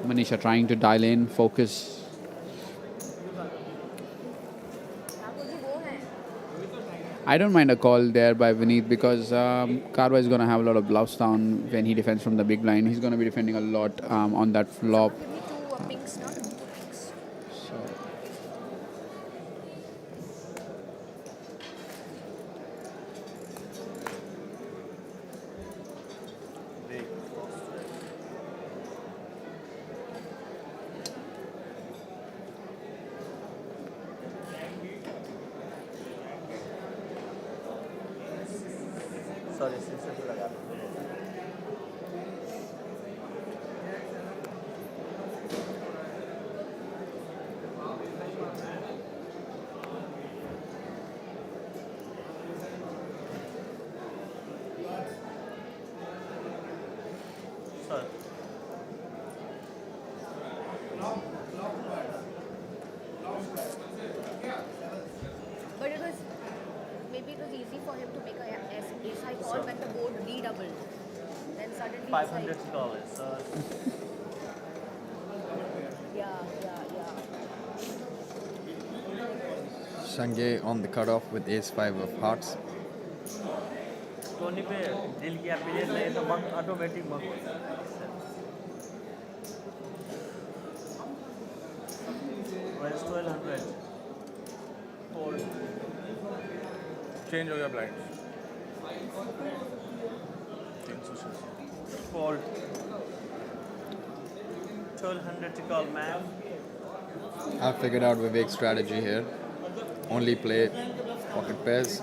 Manisha trying to dial in, focus. I don't mind a call there by Vineet because Karwa is going to have a lot of bluffs down when he defends from the big blind. He's going to be defending a lot on that flop. So Sorry, सिलसिले पे लगा sir But it was maybe it was easy for him to make a ace high call when the board redoubled. Then suddenly it's like, $500, sir. yeah. Sanjay on the cutoff with ace 5 of hearts. Tony पे दिल की अपीलियन नहीं तो मक automatic मक होता है Where's 1200 fold change हो गया blind fold 1200 to call man I figured out Vivek's strategy here. Only play pocket pairs.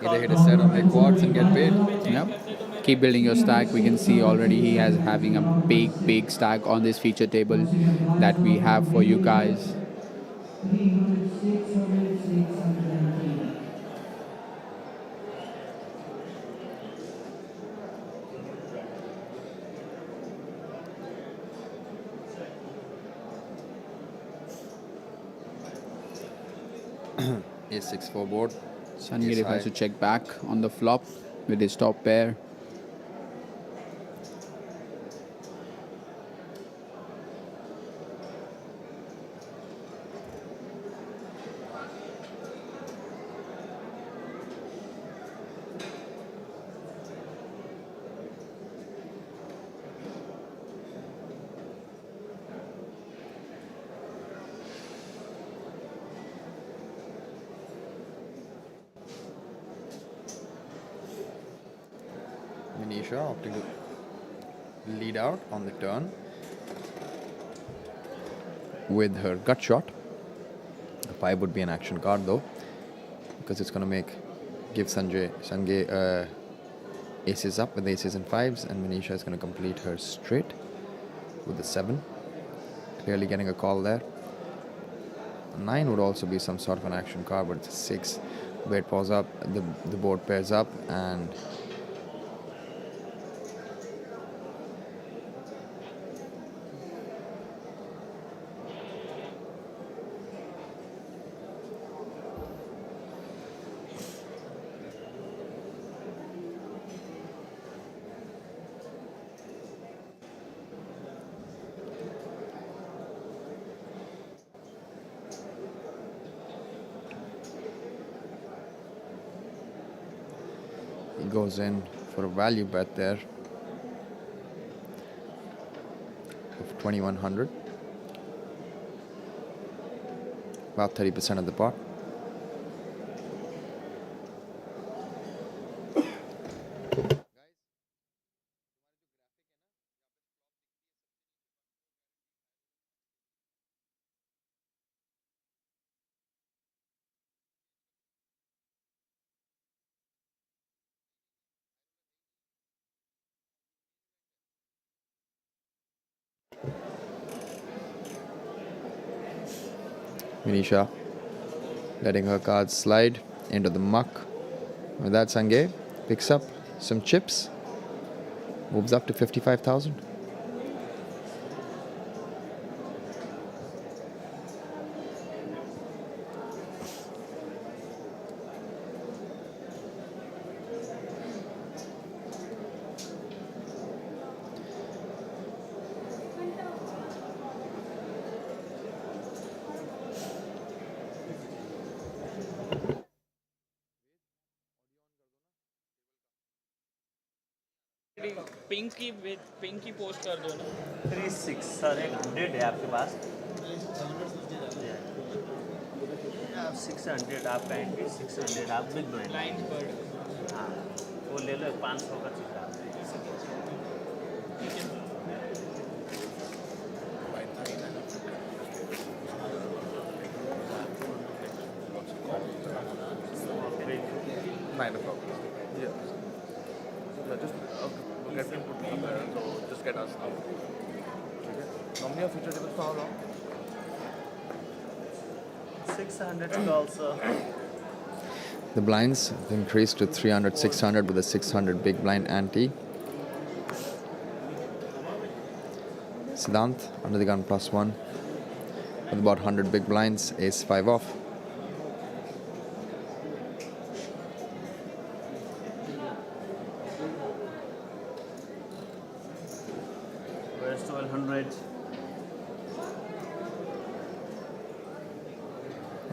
Either hit a set or make quads and get paid. yep. Keep building your stack. We can see already he has having a big stack on this feature table that we have for you guys. Ace 6-4 board. Sanjay Ace decides high. to check back on the flop with his top pair. Minisha opting to lead out on the turn with her gut shot. A 5 would be an action card though, because it's going to give Sanjay aces up with aces and 5s, and Minisha is going to complete her straight with the 7. Clearly getting a call there. A 9 would also be some sort of an action card, but it's a 6 where it pulls up, the board pairs up, and he goes in for a value bet there of 2100, about 30% of the pot. Minisha letting her cards slide into the muck. With that, Sanjay picks up some chips, moves up to 55,000. Pink की post कर दो ना 3-6 sir, एक 100 है आपके पास। आप 600 आप कहेंगे, 600 आप बिग ब्लाइंड। ब्लाइंड बर्ड हाँ, वो ले लो, 500 का चिट्ठा। Nine o'clock. Yeah. Yeah, just get him put somewhere. So just get us out. Okay. Normally, your future tables for how long? 600 call, sir. The blinds have increased to 300, 600 with a 600 big blind ante. Siddhant under the gun +1 with about 100 big blinds, ace 5 off. Where's 1200?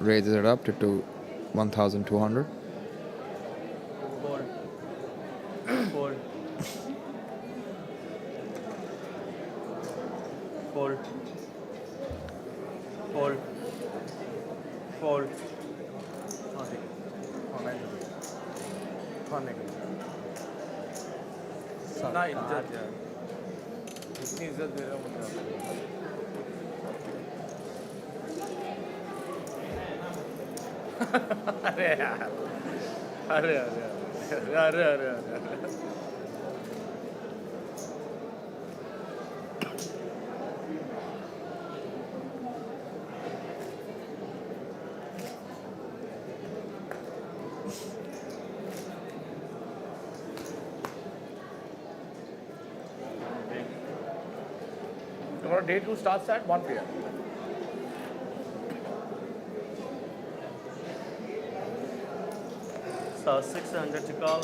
Raises it up to 1,200. Fold. Fold. Fold. Fold. Fold. हाँ ठीक है। हाँ नहीं हाँ नहीं ना इज्जत यार, इतनी इज्जत दे रहा हूँ मुझे। अरे यार, अरे अरे अरे अरे अरे अरे Tomorrow day 2 starts at 1 p.m. So 600 to call.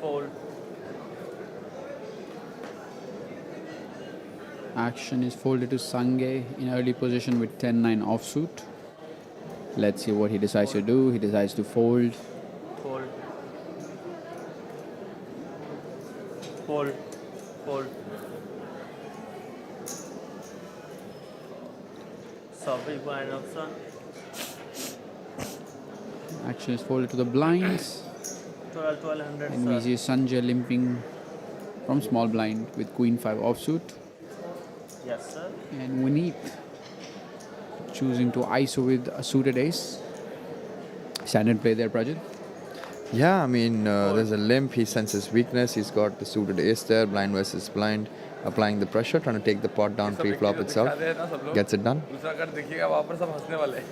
Fold. Action is folded to Sanjay in early position with 10-9 offsuit. Let's see what he decides to do. He decides to fold. Fold. Fold. Fold. So big blind option. Action is folded to the blinds. 1200. And we see Sanjay limping from small blind with Queen 5 offsuit. Yes, sir. And Vineet choosing to ISO with a suited ace. Standard play there, Prajit. Yeah, I mean, there's a limp. He senses weakness. He's got the suited ace there, blind versus blind, applying the pressure, trying to take the pot down pre-flop itself. Gets it done. दूसरा card देखिएगा, वहाँ पर सब हंसने वाले हैं।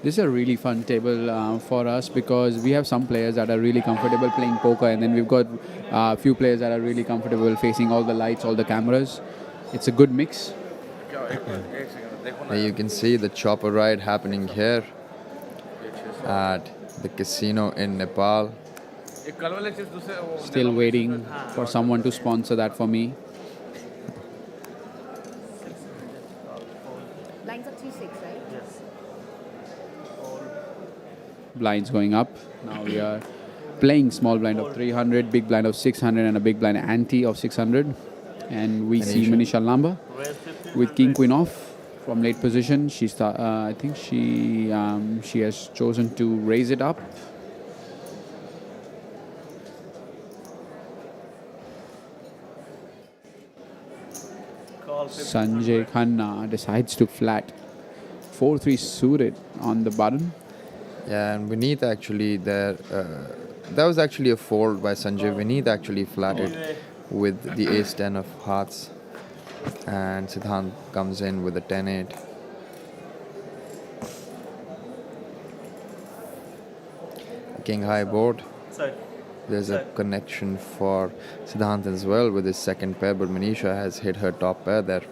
This is a really fun table for us because we have some players that are really comfortable playing poker, and then we've got a few players that are really comfortable facing all the lights, all the cameras. It's a good mix. क्या एक second देखो ना। Now you can see the chopper ride happening here at the casino in Nepal. एक कल वाले chips दूसरे वो Still waiting for someone to sponsor that for me. Lines of 3-6, right? Yes. Blinds going up. Now we are playing small blind of 300, big blind of 600, and a big blind ante of 600. And we see Minisha Lamba Raise 1500. with king queen off from late position. I think she has chosen to raise it up. Call Sanjay Khanna decides to flat 4-3 suited on the button. Yeah, and Vineet actually there. That was actually a fold by Sanjay. Vineet actually flatted with the ace 10 of hearts, and Siddhant comes in with a 10-8. King high board. Sorry. There's a connection for Siddhant as well with his second pair, but Minisha has hit her top pair there.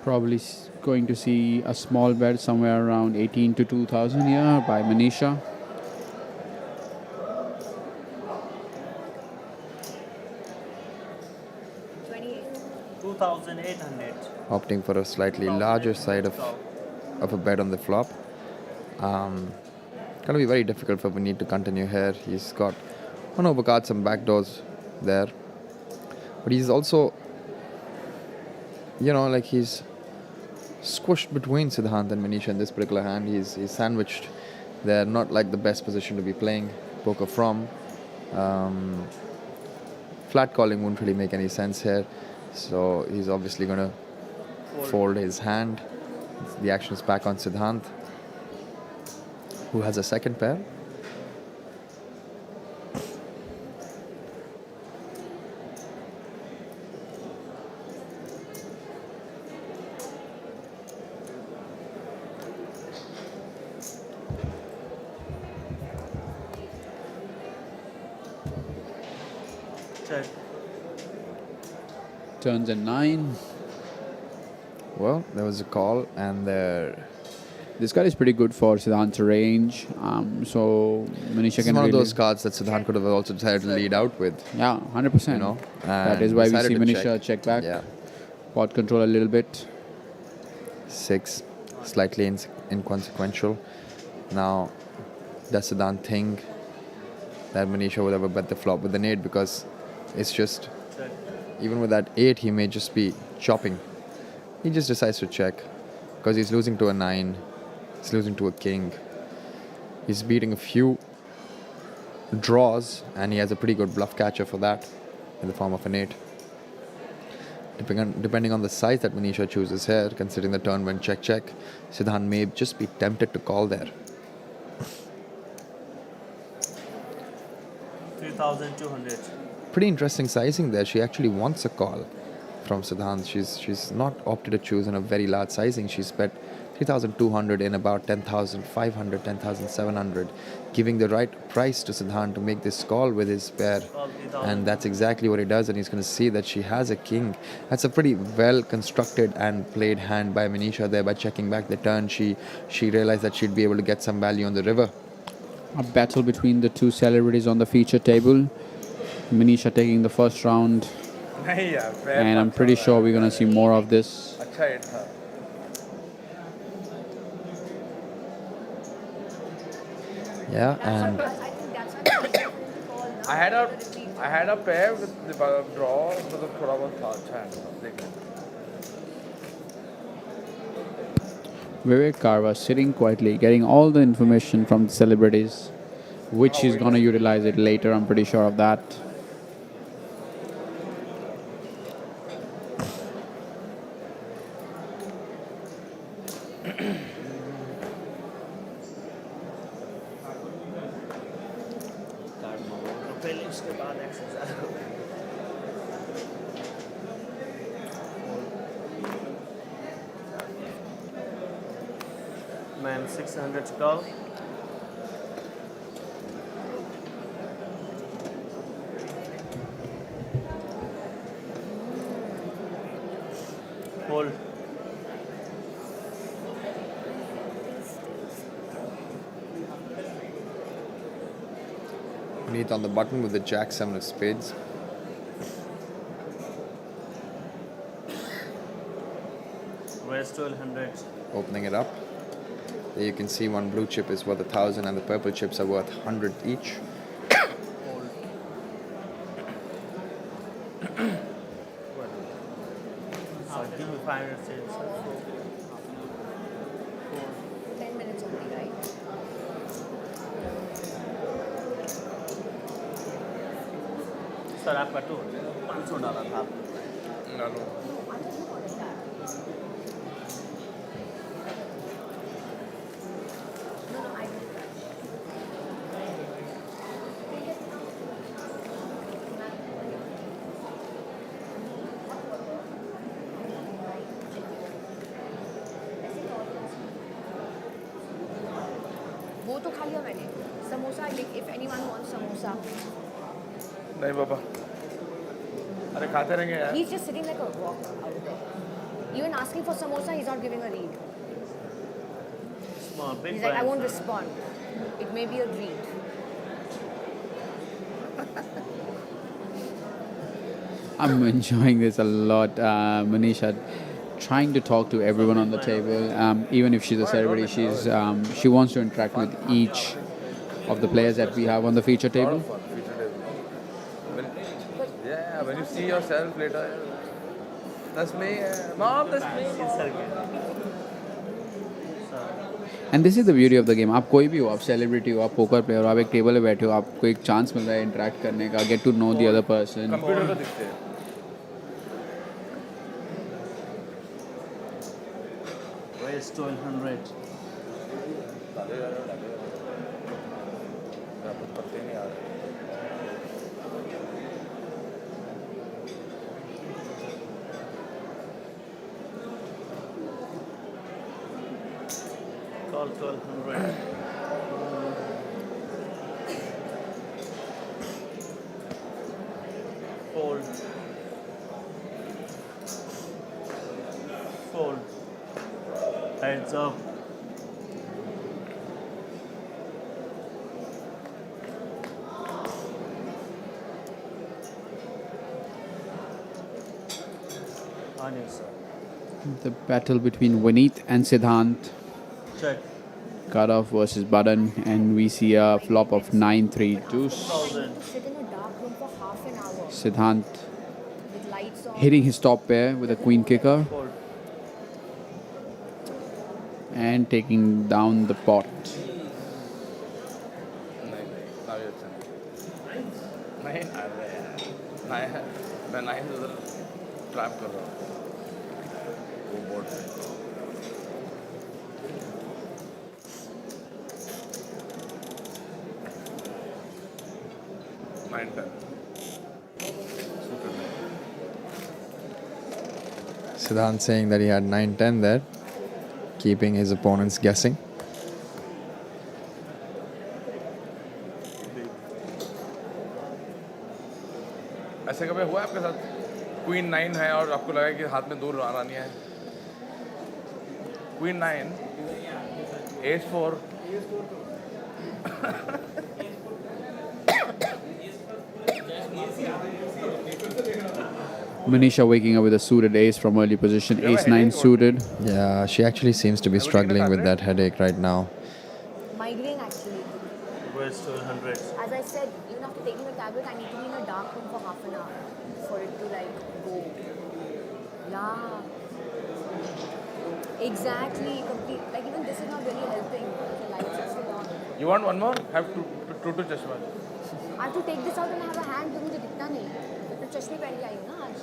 Probably going to see a small bet somewhere around 18 to 2000 here by Minisha. 2,800. Opting for a slightly larger side of a bet on the flop. Gonna be very difficult for Vineet to continue here. He's got one overcard, some backdoors there. But he's also, like he's squished between Siddhant and Minisha in this particular hand. He's sandwiched. They're not like the best position to be playing poker from. Flat calling wouldn't really make any sense here. So he's obviously going to fold his hand. The action is back on Siddhant, who has a second pair. Check. Turns at 9. Well, there was a call, and This card is pretty good for Siddhant's range. So Manisha this can is one of really, those cards that Siddhant could have also decided to lead out with. yeah, 100%. That and is why we decided see to Manisha check back. Yeah. Pot control a little bit. 6, slightly inconsequential. Now, does Siddhant think that Manisha would ever bet the flop with an 8? Because it's just, Check. even with that 8, he may just be chopping. He just decides to check because he's losing to a 9. He's losing to a king. He's beating a few draws, and he has a pretty good bluff catcher for that in the form of an 8. Depending on the size that Manisha chooses here, considering the turn went check, Siddhant may just be tempted to call there. 3,200. Pretty interesting sizing there. She actually wants a call from Siddhant. She's not opted to choose in a very large sizing. She's bet 3,200 in about 10,500, 10,700, giving the right price to Siddhant to make this call with his pair. And that's exactly what he does, and he's going to see that she has a king. That's a pretty well constructed and played hand by Manisha there. By checking back the turn, she realized that she'd be able to get some value on the river. A battle between the two celebrities on the feature table. Manisha taking the first round, नहीं यार, fair and I'm मत pretty करो sure यार। we're going to see more of this. अच्छा hit था। Yeah, and I think that's why the pressure for him to call now. I had a pair with the draw, मतलब थोड़ा बहुत था, अच्छा है, देख लेते हैं। Vivek Karwa sitting quietly, getting all the information from the celebrities, which he's going to utilize it later, I'm pretty sure of that. पहले इसके बाद exercise Man 600 to go. Hold. Vineet on the button with the Jack 7 of spades. Where's 1200? Opening it up. There you can see one blue chip is worth 1,000 and the purple chips are worth 100 each. Hold. Give me 500 cents. 10 minutes only, right? Sir आपका तो 500 डाला था आपने। ना लो। No, I did that. वो तो खा लिया मैंने samosa if anyone wants samosa नहीं बाबा। अरे खाते रहेंगे यार। he's just sitting like a rock out there Even asking for samosa, he's not giving a read. Small, big He's like, I blind, won't sir. respond. It may be a read. I'm enjoying this a lot. Manisha trying to talk to everyone on the table. Even if she's a celebrity, she wants to interact with each of the players that we have on the feature Lot table. of fun, feature table. When you see yourself later, that's me, mom, that's me. Sir, And this is the beauty of the game. आप कोई भी हो, आप celebrity हो, आप poker player हो, आप एक table पे बैठे हो, आपको एक chance मिल रहा है interact करने का, get to know the other person. Computer को दिखते हैं. raise 1200. कुछ पत्ते नहीं आ रहे. Call 1200. Fold. Fold. Heads up. On you, sir. The battle between Vineet and Siddhant. Check. Cutoff versus button, and we see a flop of 9-3 deuce. 1000. Sit in a dark room for half an hour Siddhant with lights on. hitting his top pair with a queen kicker Fold. and taking down the pot. नहीं आ रहा है. मैं 9 उधर trap कर रहा हूँ वो board पे. Siddhant saying that he had 9-10 there, keeping his opponents guessing. ऐसे कभी हुआ है आपके साथ? क्वीन 9 है और आपको लगा कि हाथ में 2 रानियां हैं. Queen 9, S 4. Manisha waking up with a suited ace from early position, ace-9 suited. Yeah, she actually seems to be struggling with that headache right now. Migraine actually. Raise 1200. As I said, even after taking the tablet, I need to be in a dark room for half an hour for it to like go. Yeah. Exactly. Complete. Like even this is not really helping. The lights are still on. You want one more? Have two chashma. I have to take this out and have a hand, तो मुझे दिखता नहीं. मैं तो चश्मे पहन के आई हूँ ना आज.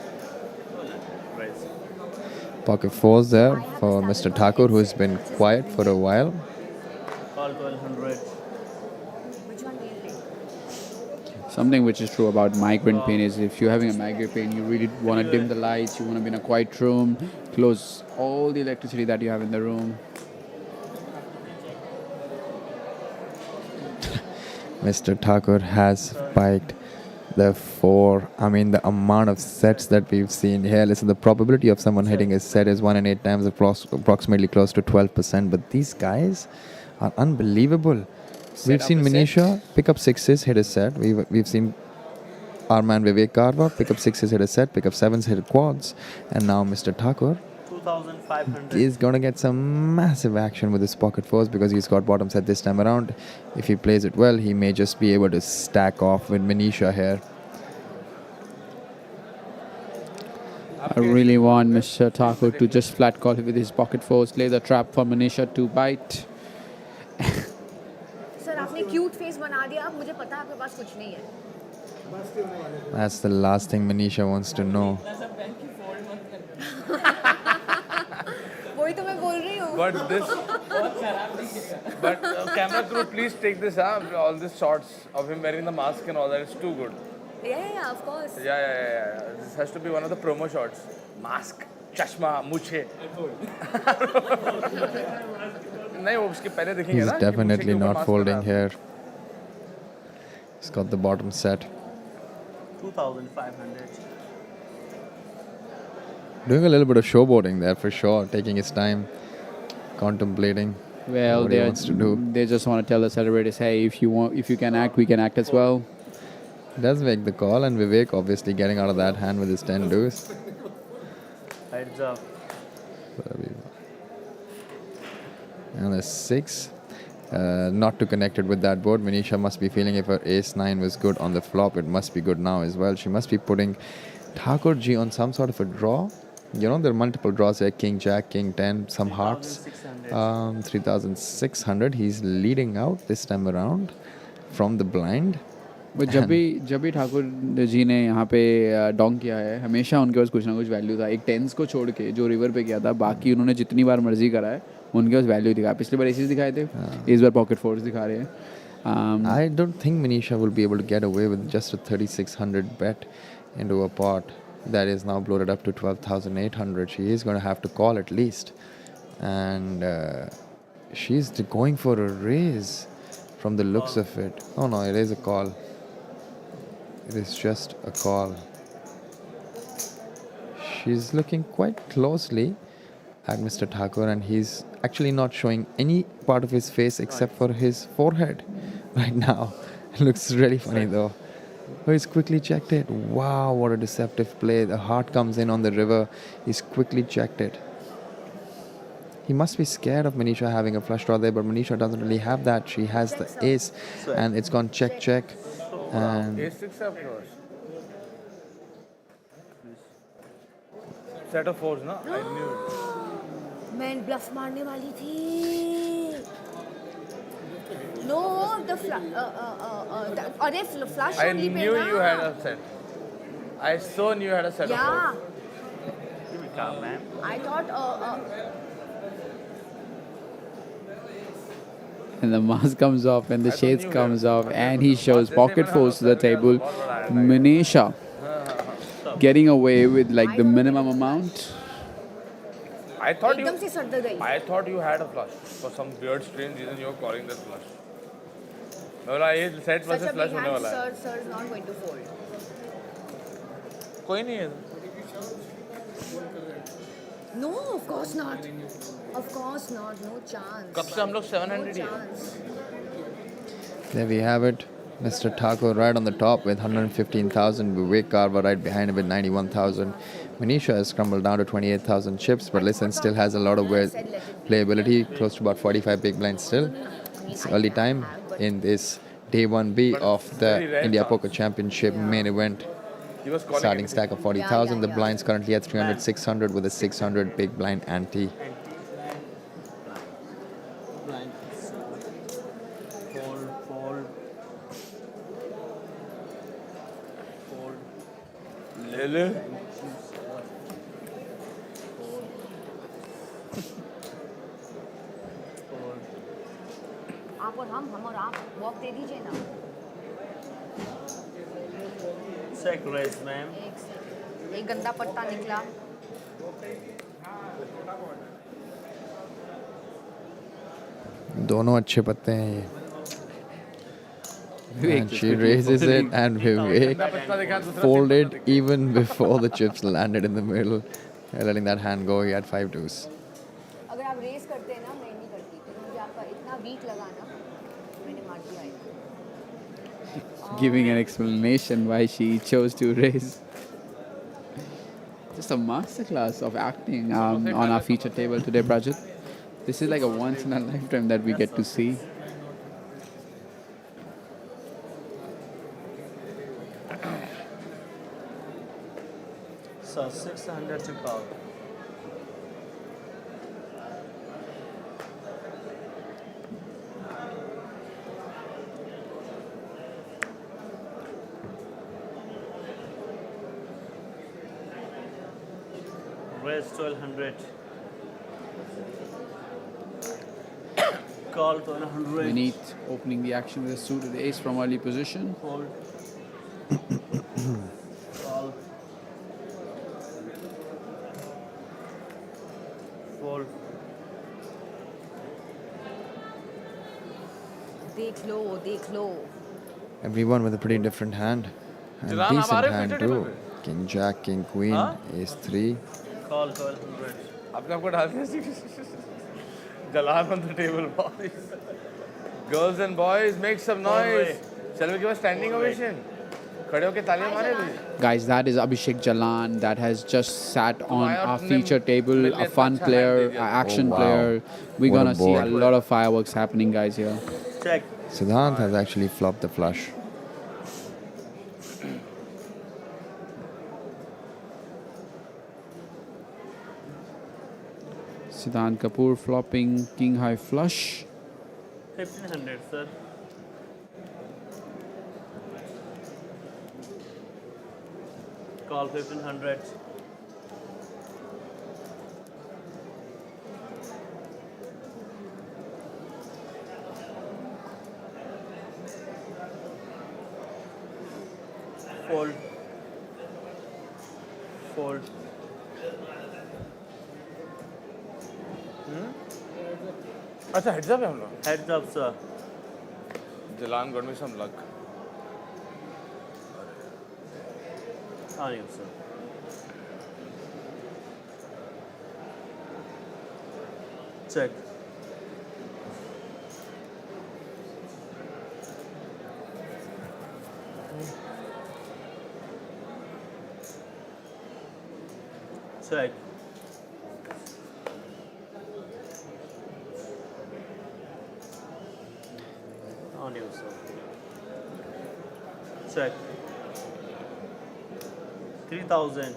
Raise. Pocket fours there for Mr. Thakur, who's been quiet for a while. Call 1200. Which one do you think? Something which is true about migraine pain is if you're having a migraine pain, you really want to dim the lights, you want to be in a quiet room, close all the electricity that you have in the room. Mr. Thakur has spiked the the amount of sets that we've seen here. Listen, the probability of someone hitting a set is 1 in 8 times, approximately close to 12%. But these guys are unbelievable. We've seen Minisha pick up sixes, hit a set. We've seen our man Vivek Karwa pick up sixes, hit a set, pick up sevens, hit quads. And now Mr. Thakur 2500. is going to get some massive action with his pocket fours because he's got bottom set this time around. If he plays it well, he may just be able to stack off with Minisha here. I really want Mr. Thakur to just flat call with his pocket fours, play the trap for Manisha to bite. Sir, आपने cute face बना दिया. अब मुझे पता है आपके पास कुछ नहीं है. That's the last thing Minisha wants to know. वही तो मैं बोल रही हूँ. But camera crew, please take this up. All these shots of him wearing the mask and all that is too good. Yeah, of course. Yeah. This has to be one of the promo shots. Mask, chashma, muche. नहीं वो उसके पहले देखेंगे He's ना. definitely not folding here. He's got the bottom set. 2500. Doing a little bit of showboating there for sure, taking his time, contemplating Well, what he wants to do. they just want to tell the celebrities, hey, if you can act, we can act as well. Does make the call, and Vivek obviously getting out of that hand with his 10 deuce. Heads up. And a 6. Not too connected with that board. Minisha must be feeling if her ace 9 was good on the flop, it must be good now as well. She must be putting Thakur Ji on some sort of a draw. You know, there are multiple draws here. King, Jack, King, 10, some hearts. 3,600. He's leading out this time around from the blind. But जब भी ठाकुर जी ने यहाँ पे डोंक किया है, हमेशा उनके पास कुछ ना कुछ वैल्यू था. एक टेंस को छोड़ के जो रिवर पे किया था, बाकी उन्होंने जितनी बार मर्जी करा है, उनके पास वैल्यू दिखा. पिछली बार एसेस दिखाए थे, इस बार पॉकेट फोर्स दिखा रहे हैं. I don't think Minisha will be able to get away with just a 3,600 bet into a pot that is now bloated up to 12,800. She is going to have to call at least. And she's going for a raise from the looks of it. Oh no, it is a call. It is just a call. She's looking quite closely at Mr. Thakur, and he's actually not showing any part of his face except for his forehead right now. It looks really funny though. Oh, he's quickly checked it. Wow, what a deceptive play. The heart comes in on the river. He's quickly checked it. He must be scared of Minisha having a flush draw there, but Minisha doesn't really have that. She has the ace, and it's gone check, check. And A6 of yours. Set of fours, no? I knew it. मैं bulb मारने वाली थी. No, the अरे flush I only knew पे you ना. had a set. I so knew you had a set of Yeah, fours. Keep it calm, man. I thought. And the mask comes off and the shades comes off and he shows pocket fours to the table. Minisha getting away with like the minimum amount. I thought एकदम से sir गई. I thought you had a flush. For some weird, strange reason, you were calling that flush. मैं बोला ये set Such versus a flush big होने hand, वाला है. sir is not going to fold. कोई नहीं है. No, of course not. Of course not. No chance. कब से हम लोग 700 ही No है. chance. there we have it. Mr. Thakur right on the top with 115,000. Vivek Karwa right behind him with 91,000. Minisha has crumbled down to 28,000 chips, but listen, still has a lot of playability, close to about 45 big blinds still. It's early time in this day 1B of the India Poker Championship main event. He was calling Starting it. stack of 40,000. The yeah. blinds currently at 300, 600 with a 600 big blind ante. Fold, fold. Fold. ले ले. आप और आप walk दे दीजिए ना. Check raise, ma'am. एक गंदा पत्ता निकला. दोनों अच्छे पत्ते हैं ये. Vivek And just she quickly raises folding. it, and Vivek पत्ता दिखा दूसरा. folded even before the chips landed in the middle. Letting that hand go, he had 5 deuce. अगर आप रेस करते हैं ना, मैं नहीं करती, तो मुझे आपका इतना वीक लगा ना, मैंने मार दिया है. Giving an explanation why she chose to raise. Just a masterclass of acting on our feature table today, Prajit. This is like a once in a lifetime that we get to see. So 600 to call. Raise 1200. Call 1200. Vineet opening the action with a suited ace from early position. Fold. Call. Fold. देख लो. Everyone with a pretty different hand. And Siddhant, decent हमारे hand feature table too. पे. King Jack, King Queen, हाँ? Ace 3. Call 1200. आपने आपको डाल दिया Jalan on the table, boys. Girls and boys, make some noise. Shall we give a standing ovation? खड़े होके तालियां मारे भी. Guys, that is Abhishek Jalan that has just sat on Why our not feature name- table, a Million fun अच्छा player, hand दे दिया. an action Oh, wow. player. We're What a gonna see a board. lot of fireworks happening, guys, here. Check. Siddhant has actually flopped the flush. Siddhant Kapoor flopping king high flush. 1500, sir. Call 1500. Fold. Fold. अच्छा heads up है हम लोग. Heads up, sir. Jalan got me some luck. On you, sir. Check. Check. On you, sir. Check. 3000.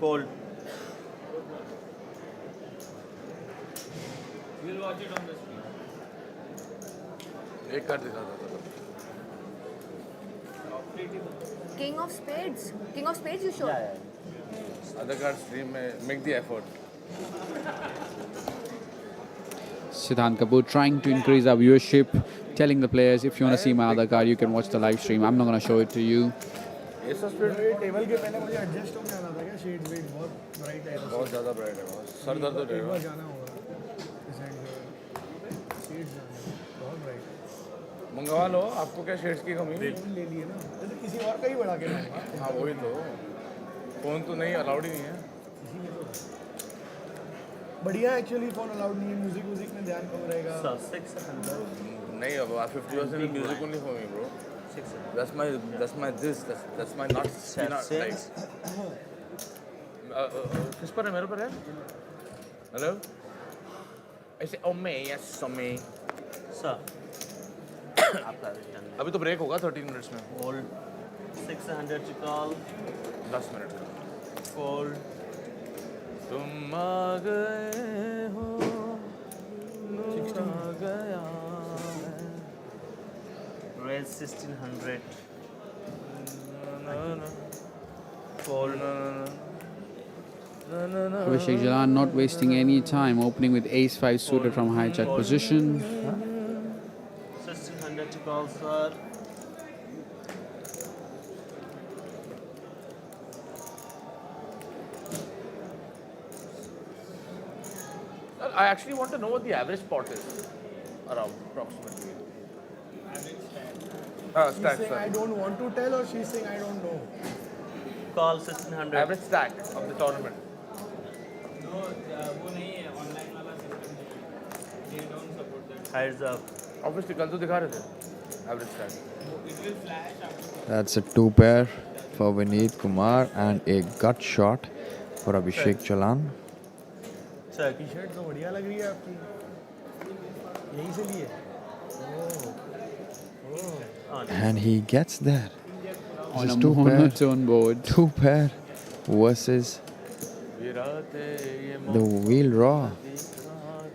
Fold. We'll watch it on the screen. एक card दिखा था. King of Spades. King of Spades, you showed. Other cards stream में make the effort. Siddhant Kapoor trying to increase our viewership, telling the players, if you want to see my other card, you can watch the live stream. I'm not going to show it to you. ये सब speed table के पहले मुझे adjust होके आना था क्या shades wait बहुत ब्राइट है बहुत ज़्यादा ब्राइट है. बहुत सर दर्द हो एक बार जाएगा. जाना होगा इस एंड शेड्स जाना है, बहुत ब्राइट है. मंगवा लो. आपको क्या शेड्स की कमी है? ले लिए ना तो किसी और का ही बढ़ा के लाएंगे. हाँ वही तो. फोन तो नहीं अलाउड ही नहीं है. बढ़िया एक्चुअली फोन अलाउड नहीं है. म्यूजिक में ध्यान कम रहेगा. Sir, 600. नहीं अब 50% music only for me, bro. 600. That's my not Six. किस पर है? मेरे पर है. हेलो. ऐसे ओ मे यस ओ मे. Sir. आपका return. अभी तो ब्रेक होगा 13 मिनट्स में. Hold. 600 to call. 10 मिनट का. Fold. तुम आ गए हो नूर आ गया है. Raise 1600. Fold. Abhishek Jalan not wasting any time, opening with ace-5 suited from hijack position. 1600 to call, sir. I actually want to know what the average pot is around approximately. She's Stack, saying I sorry. don't want to tell or she's saying I don't know. Call 1600. Average stack of the tournament. No, वो नहीं है online वाला system नहीं है. They don't support that. Heads up. Obviously, कल तो दिखा रहे थे. Average stack. It will flash after. That's a two pair for Vineet Kumar and a gut shot for Abhishek Jalan. Check. T shirt तो बढ़िया लग रही है आपकी. यहीं से लिए. On. And he gets there. On This a is two pair. monotone board. Two pair versus the wheel raw.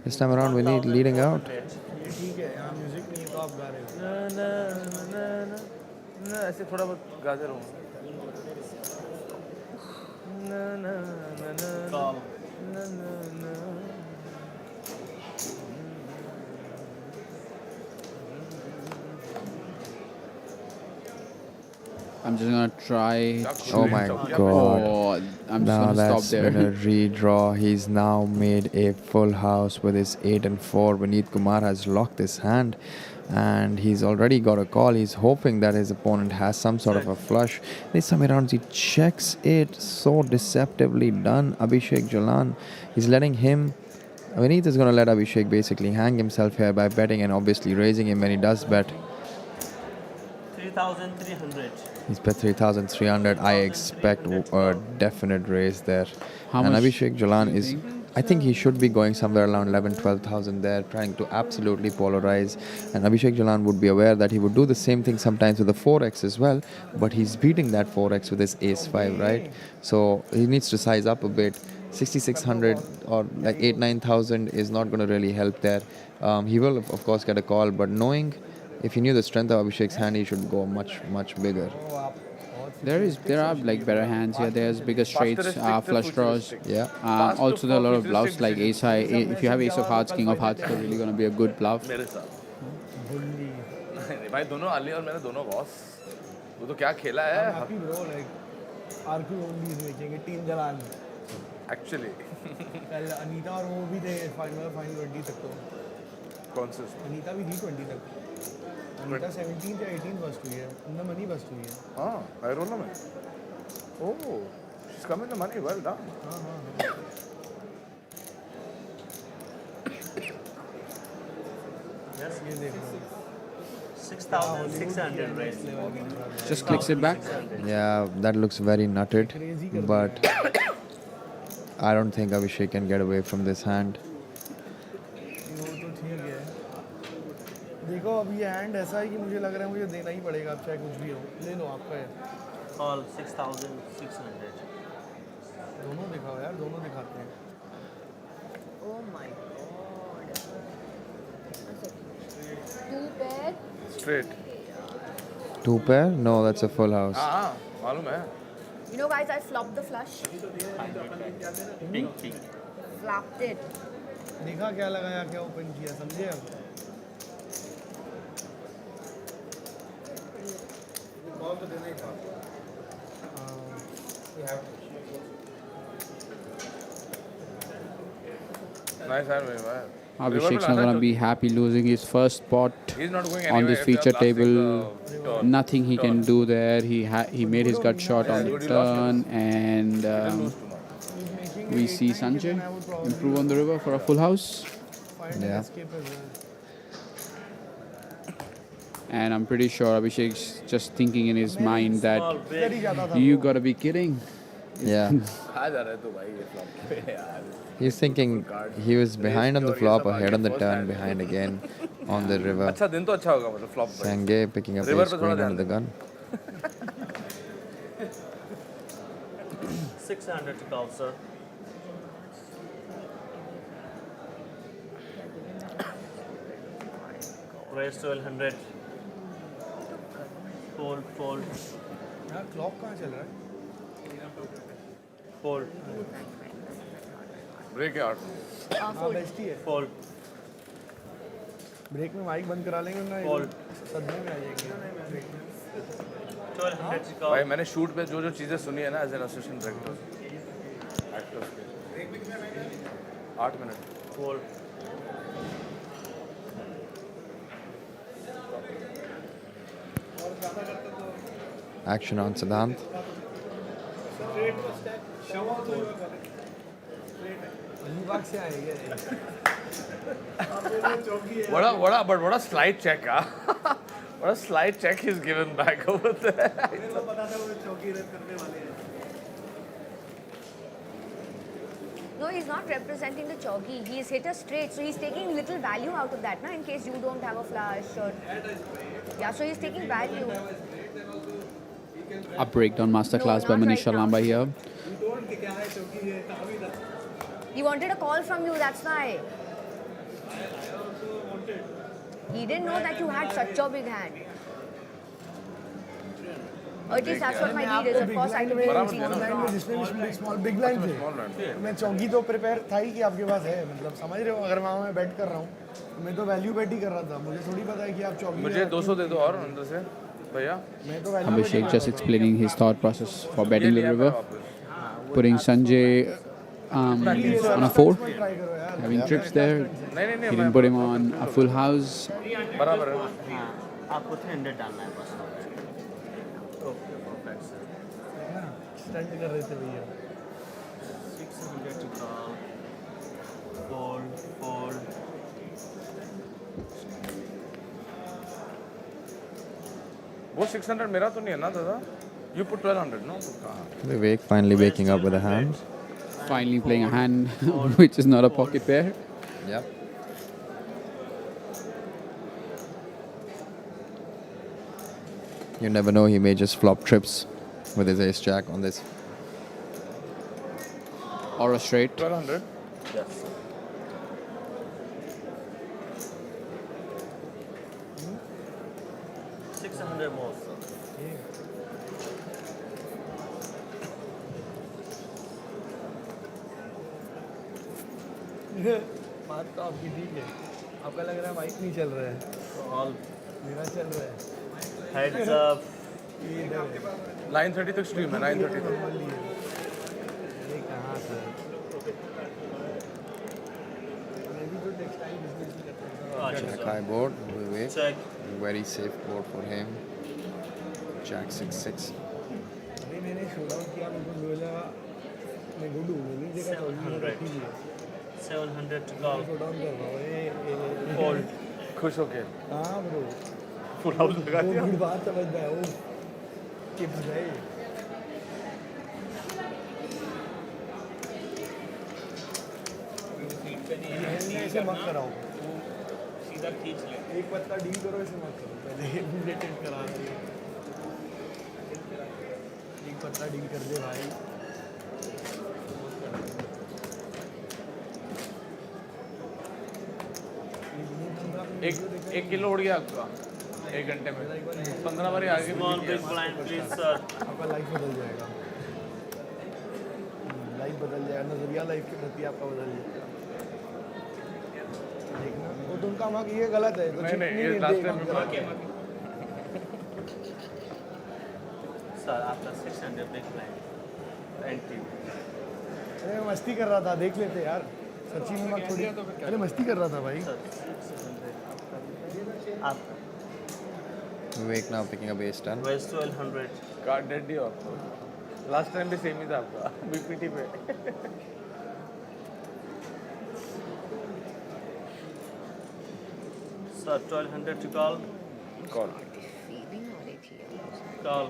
This time around Vineet leading out. ये ठीक है. यहाँ म्यूजिक नहीं तो आप गा रहे हो. ऐसे थोड़ा बहुत गाते रहूँ. Call. I'm just going to try. Oh my god. Oh, I'm just Now going to stop that's been a there. redraw. He's now made a full house with his 8 and 4. Vineet Kumar has locked his hand and he's already got a call. He's hoping that his opponent has some sort of a flush. This time around, he checks it. So deceptively done. Abhishek Jalan. He's letting him. Vineet is going to let Abhishek basically hang himself here by betting and obviously raising him when he does bet. 3,300. He's bet 3,300. I expect a definite raise there. How and much Abhishek Jalan do you is. think? I think he should be going somewhere around 11, 12,000 there, trying to absolutely polarize. And Abhishek Jalan would be aware that he would do the same thing sometimes with the 4x as well, but he's beating that 4x with his ace 5, right? So he needs to size up a bit. 6,600 or like 8, 9,000 is not going to really help there. He will, of course, get a call, but knowing if he knew the strength of Abhishek's hand, he should go much, much bigger. There are like better hands here. There's bigger straights, flush draws. Yeah. Also, there are a lot of bluffs like ace high. If you have ace of hearts, king of hearts, it's really going to be a good bluff. मेरे साथ भाई दोनों अली और मैंने दोनों boss वो तो क्या खेला है Happy bro, like RQ only is making it. Team Jalan. Actually कल अनीता और वो भी थे फाइनल 20 तक तो. कौन से अनीता भी थी 20 तक. अनीता 17 या 18 बस्ट हुई है. उनमें मनी बस्ट हुई है. हाँ आई रोल में ओह she is coming the money well done हाँ हाँ हाँ. ये देखो. 6,600 raise. Just clicks it back. Yeah, that looks very nutted, but I don't think Abhishek can get away from this hand. वो तो ठीक है. देखो अभी ये हैंड ऐसा है कि मुझे लग रहा है मुझे देना ही पड़ेगा. अब चाहे कुछ भी हो ले लो आपका है. Call 6,600. दोनों दिखाओ यार. दोनों दिखाते हैं. Oh my god. 2 pair. Straight 2 pair? No, that's a full house. हाँ मालूम है You know, guys, I flopped the flush. Pink. Flopped it. देखा क्या लगाया क्या ओपन किया समझे अब. कॉल तो देना ही था. नाइस हैंड में भाई Abhishek's not going to be happy losing his first spot He's not going on anywhere this if feature you're blasting table. the turn. Nothing he can do there. He made his gut shot on the turn, and we see Sanjay improve on the river for a full house. Yeah. escape as well. And I'm pretty sure Abhishek's just thinking in his mind that इधर ही जाता था. you gotta be kidding. Yeah. आ जा रहे तो भाई ये flop पे यार He's thinking he was behind on the flop, ahead on the turn, behind again on the river. अच्छा दिन तो अच्छा होगा मतलब फ्लॉप पे Sanjay picking up River ace पे थोड़ा queen ध्यान under the gun. 600 to call, sir. Raise 1,200. Fold. यार क्लॉक कहाँ चल रहा है. Fold. ब्रेक यार हाँ बेस्ट ही है. Fold. ब्रेक में माइक बंद करा लेंगे ना. Fold. सदमे में आ जाएंगे. 1,200 to call. भाई मैंने शूट पे जो चीजें सुनी है ना as an assistant director actors के 8 minute Fold. Action on Siddhant. Alibag से आएंगे. what a slight check what a slight check he's given back over there No, he's not representing the choggy. He's hit a straight, so he's taking little value out of that, na, in case you don't have a flush or. Yeah, so he's taking value. A breakdown masterclass by not Minisha right now. Lamba here. He wanted a call from you, that's why. He didn't know that you had such a big hand. Or at least that's what my lead is. Of course, I can में change small blind में it. जिसमें भी small big blind थे. मैं चौकी तो prepare था ही कि आपके पास है. मतलब समझ रहे हो अगर वहाँ मैं बैट कर रहा हूँ मैं तो वैल्यू बैट ही कर रहा था. मुझे थोड़ी पता है कि आप चौकी. मुझे 200 दे दो और अंदर से भैया मैं तो value Abhishek just explaining his thought process for betting the river, putting Sanjay on a ये 4, ट्राई करो यार having trips there. नहीं नहीं He नहीं didn't put him on a full house. बराबर है हाँ आपको 300 डालना है बस ओके परफेक्ट सर स्टंट कर रहे थे भैया 600 to call fold fold वो 600 मेरा तो नहीं है ना दादा You put 1200 no Vivek finally waking up with a hand. Finally playing a hand which is not a pocket pair. Yep. You never know, he may just flop trips with his ace jack on this. Or a straight. 1200 yes 600 more sir बात तो आपकी ठीक है आपका लग रहा है mic नहीं चल रहा है all मेरा चल रहा है heads up ये इधर है 930 तक स्ट्रीम है 930 तक अरे कहाँ सर मैं भी तो टेक्सटाइल बिजनेस ही करता हूँ अच्छा Jack sir high board, Vivek. check Very safe board for him. Jack 6-6. अभी मैंने शो डाउन किया मेरे को बोला मैं गुडू मैंने देखा तो मैंने 700 रखी है 700 to call शो डाउन कर रहा हूँ fold खुश होके हाँ ब्रो फुल हाउस लगा वो दिया गुड बात समझ रहा है वो टिप्स गए ऐसे मत कराओ सीधा खींच ले एक पत्ता डील करो ऐसे मत करो पहले रिलेटेड करा एक पत्ता डील कर दे भाई एक किलो उड़ गया आपका 1 घंटे में 15 बार आगे small big blind please sir आपका लाइफ बदल जाएगा लाइफ बदल जाएगा नजरिया लाइफ के प्रति आपका बदल जाएगा देखना वो तो उनका मग ये गलत है तो नहीं नहीं ये लास्ट टाइम में sir आपका 600 big blind thank you अरे मैं मस्ती कर रहा था देख लेते यार सचिन में मग थोड़ी अरे मस्ती कर रहा था भाई sir 600 आपका Vivek now picking up ace 10. where's 1200 card डेड दिया आपको लास्ट टाइम भी सेम ही था आपका बीपीटी पे sir 1200 to call call feeling आ रही थी call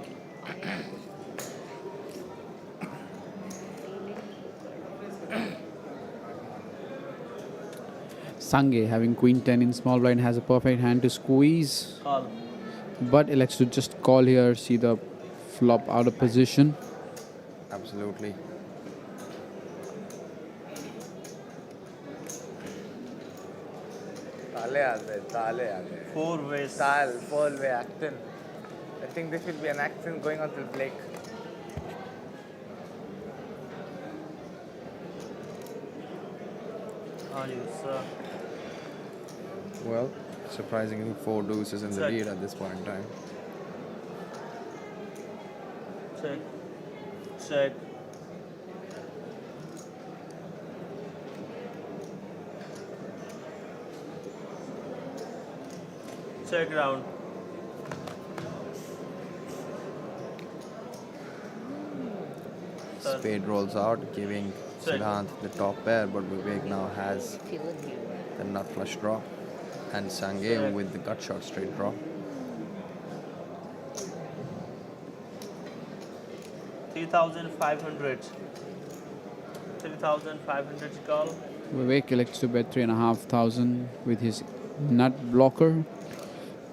Sanjay having queen 10 in small blind has a perfect hand to squeeze, call but elects to just call here, see the flop out of position. Absolutely. ताले आ गए 4 ways ताल fall way action I think this will be an action going on till Blake. are you sir Well, surprisingly, 4 deuces in the Check. lead at this point in time. check check check round Sir. Spade rolls out, giving Check. Siddhant the top pair, but Vivek now has feeling you the nut flush draw. And Sanjay Check. with the gut shot straight draw. 3,500 call Vivek elects to bet 3,500 with his nut blocker.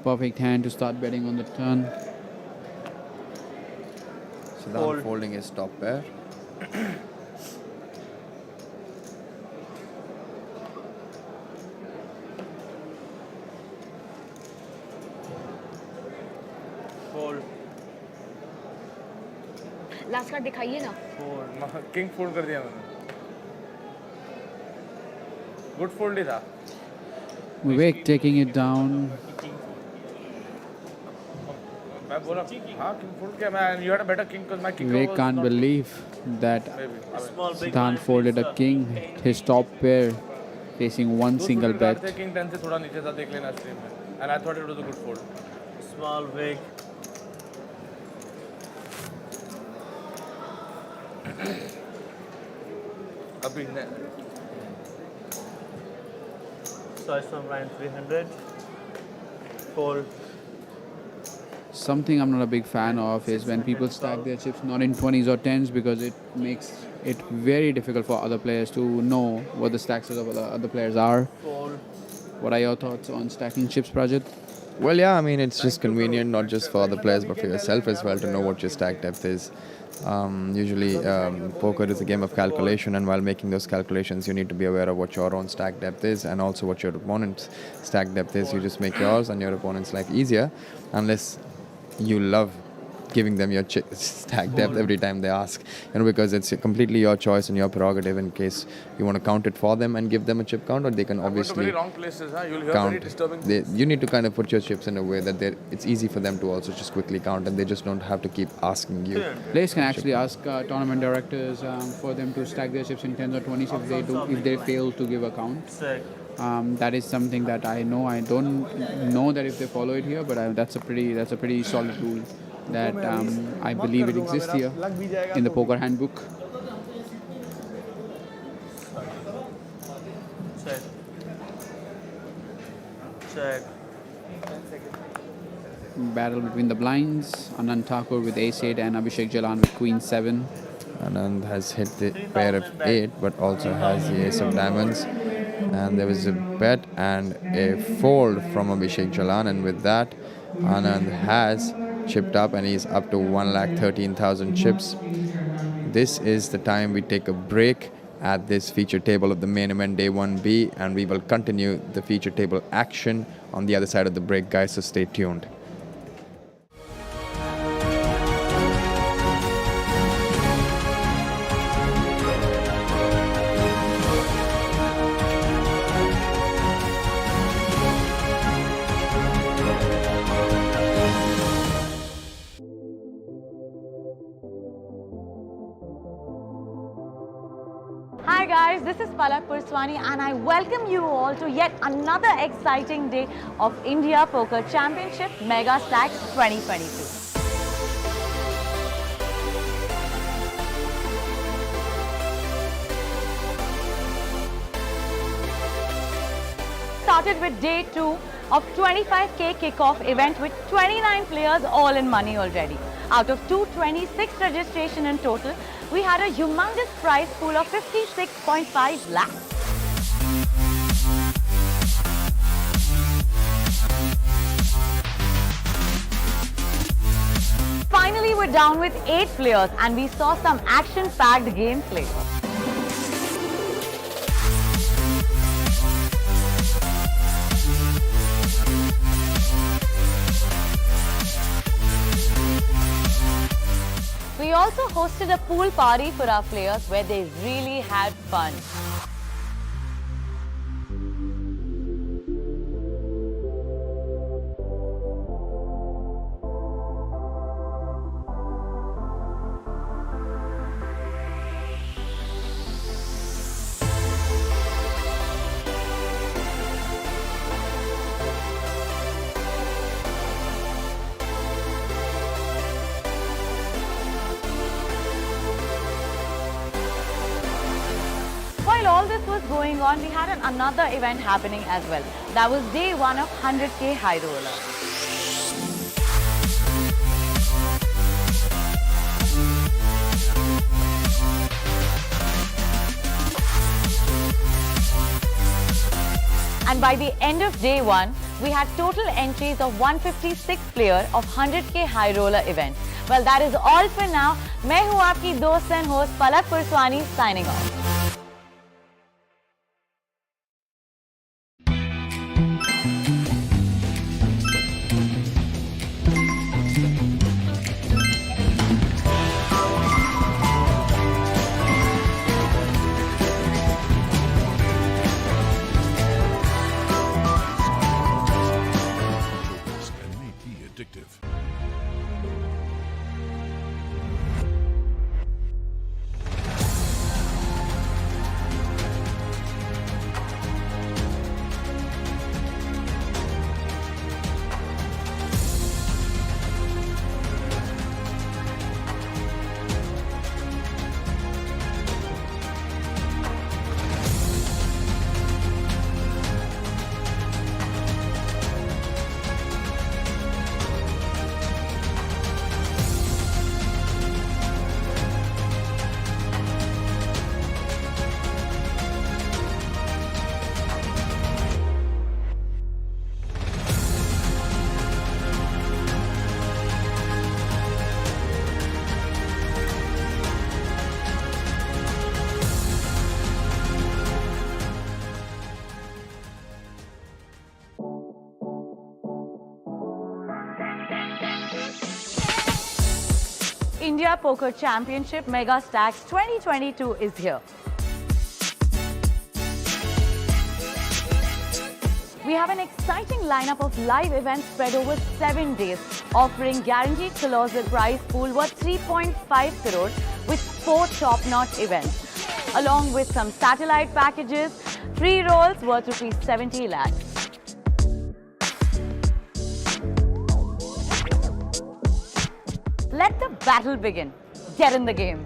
Perfect hand to start betting on the turn. Siddhant Fold. folding his top pair. fold last card दिखाइए ना fold king fold कर दिया मैंने good fold ही था Vivek taking it down. मैं बोला हाँ king fold क्या मैं you had a better king because my king Vivek was can't not believe that Small, big Siddhant blind, folded a sir. king, his top pair, facing one दो single suited card bet. थे king 10 से थोड़ा नीचे था देख लेना stream में and I thought it was a good fold. Small, big. अभी ने Choice from blind 300. Fold. Something I'm not a big fan of is when people stack their chips not in 20s or 10s because it makes it very difficult for other players to know what the stacks of the other players are. Fold. What are your thoughts on stacking chips, Prajit? Well, yeah, I mean, it's just convenient, not just for other players, but for yourself as well, to know what your stack depth is. Usually, poker is a game of calculation, and while making those calculations, you need to be aware of what your own stack depth is and also what your opponent's stack depth is. You just make yours and your opponent's life easier, unless you love giving them your stack depth every time they ask, because it's completely your choice and your prerogative in case you want to count it for them and give them a chip count, or they can I'm going to obviously very wrong places, huh? You'll hear very count. disturbing things. You need to kind of put your chips in a way that it's easy for them to also just quickly count, and they just don't have to keep asking you. Players can actually ask tournament directors for them to stack their chips in 10s or 20s if they fail to give a count. Sick. That is something that I know. I don't know that if they follow it here, but that's a pretty solid rule that I believe it exists here in the poker handbook. Check. Check. Battle between the blinds. Anand Thakur with ace-8 and Abhishek Jalan with queen-7. Anand has hit the pair of 8, but also has the ace of diamonds. And there was a bet and a fold from Abhishek Jalan, and with that, Anand has chipped up and he's up to 1,13,000 chips. This is the time we take a break at this feature table of the main event day 1B, and we will continue the feature table action on the other side of the break, guys, so stay tuned. Hi guys, this is Palak Purswani and I welcome you all to yet another exciting day of India Poker Championship Megastacks 2022. Started with day 2 of 25k kickoff event with 29 players all in money already. Out of 226 registration in total, we had a humongous prize pool of 56.5 lakhs. Finally, we're down with 8 players and we saw some action-packed gameplay. We also hosted a pool party for our players where they really had fun. While all this was going on, we had another event happening as well. That was day 1 of 100k high roller. And by the end of day 1, we had total entries of 156 players of 100k high roller event. Well, that is all for now. मैं हूँ आपकी दोस्त and host Palak Purswani signing off. and may be addictive. India Poker Championship Megastacks 2022 is here. We have an exciting lineup of live events spread over 7 days, offering guaranteed colossal prize pool worth 3.5 crores with 4 top-notch events, along with some satellite packages, free rolls worth rupees 70 lakhs. Let the battle begin. Get in the game.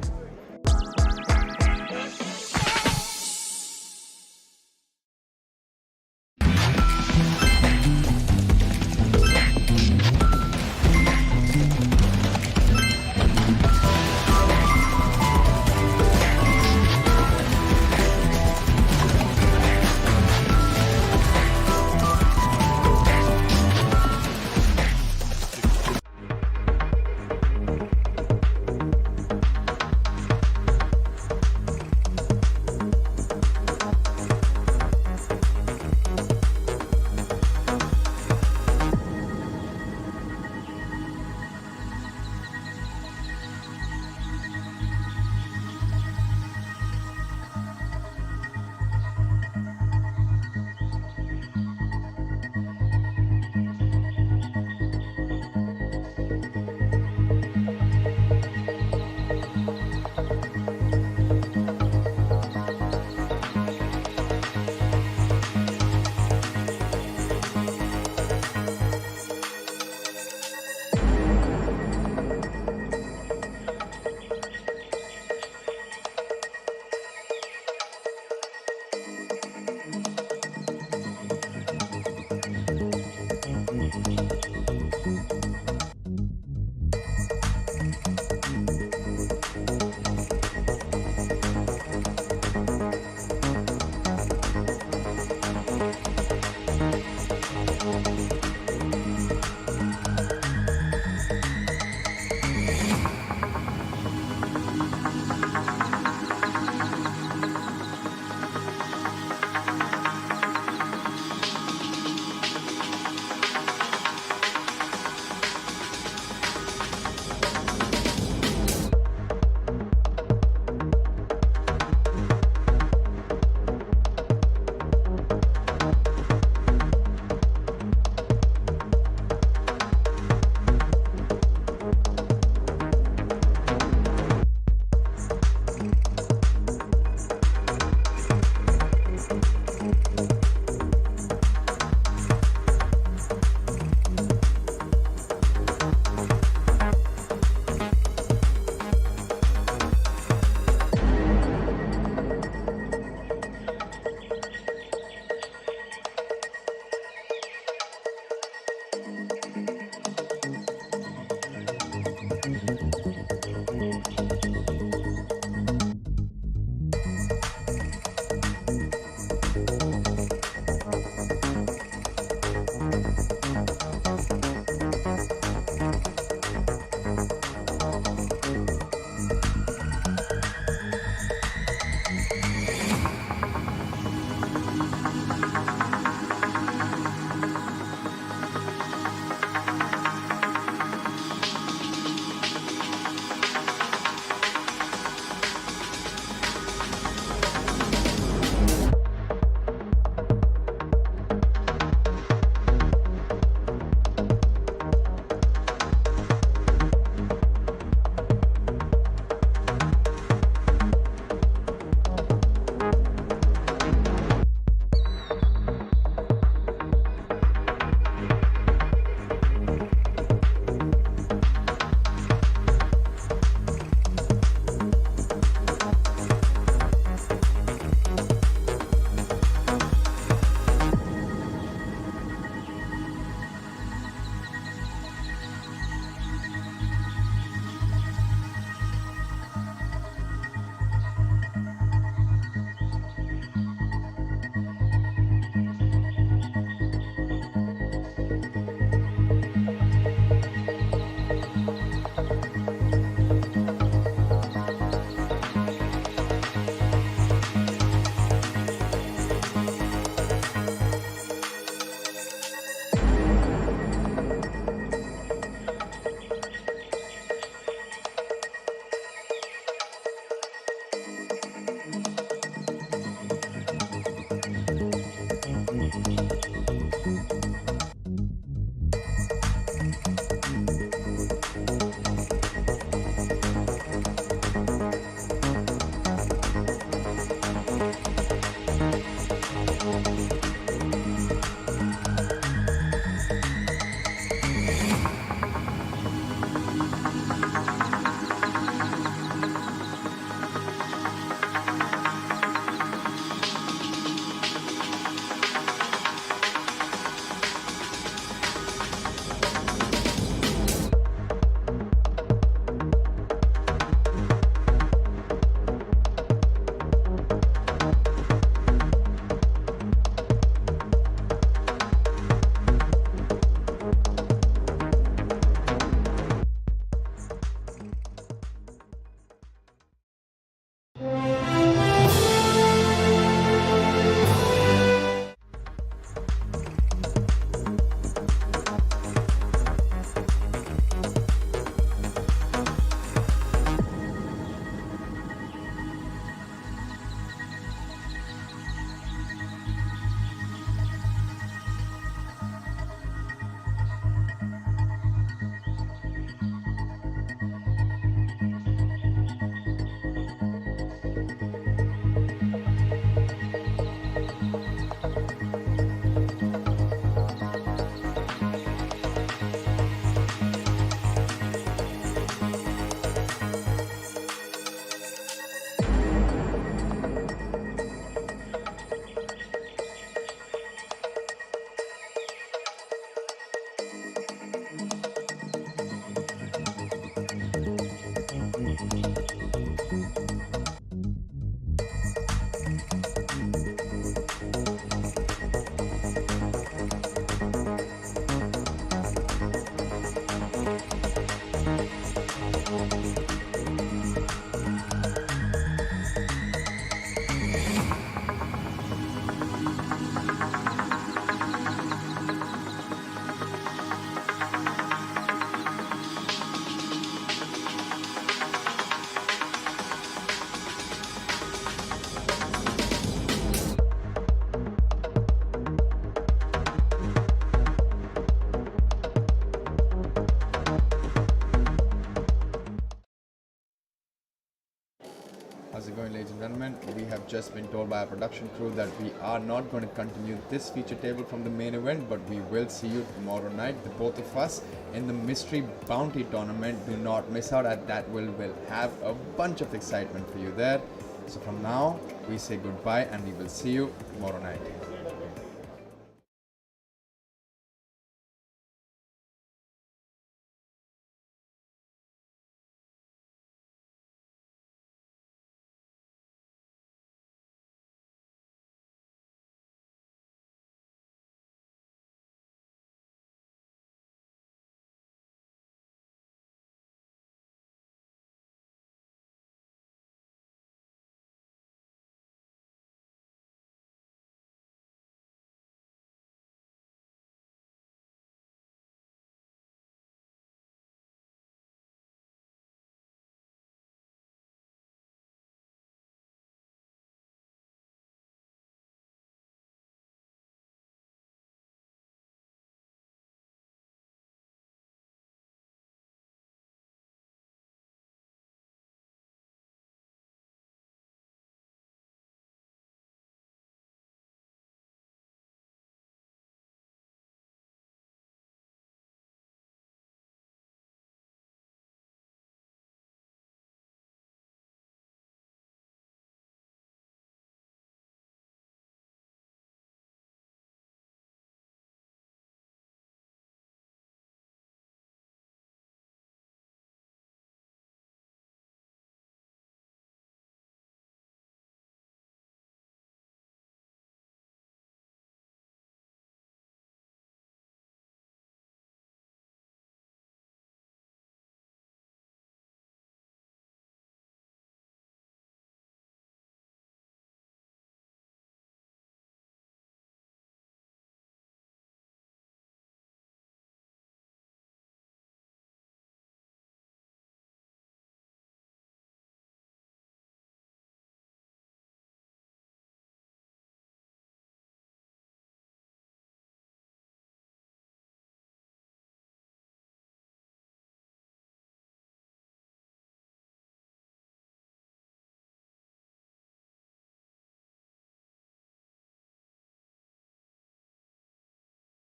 How's it going, ladies and gentlemen? We have just been told by our production crew that we are not going to continue this feature table from the main event, but we will see you tomorrow night, the both of us, in the Mystery Bounty Tournament. Do not miss out at that. We'll have a bunch of excitement for you there. So from now, we say goodbye and we will see you tomorrow night.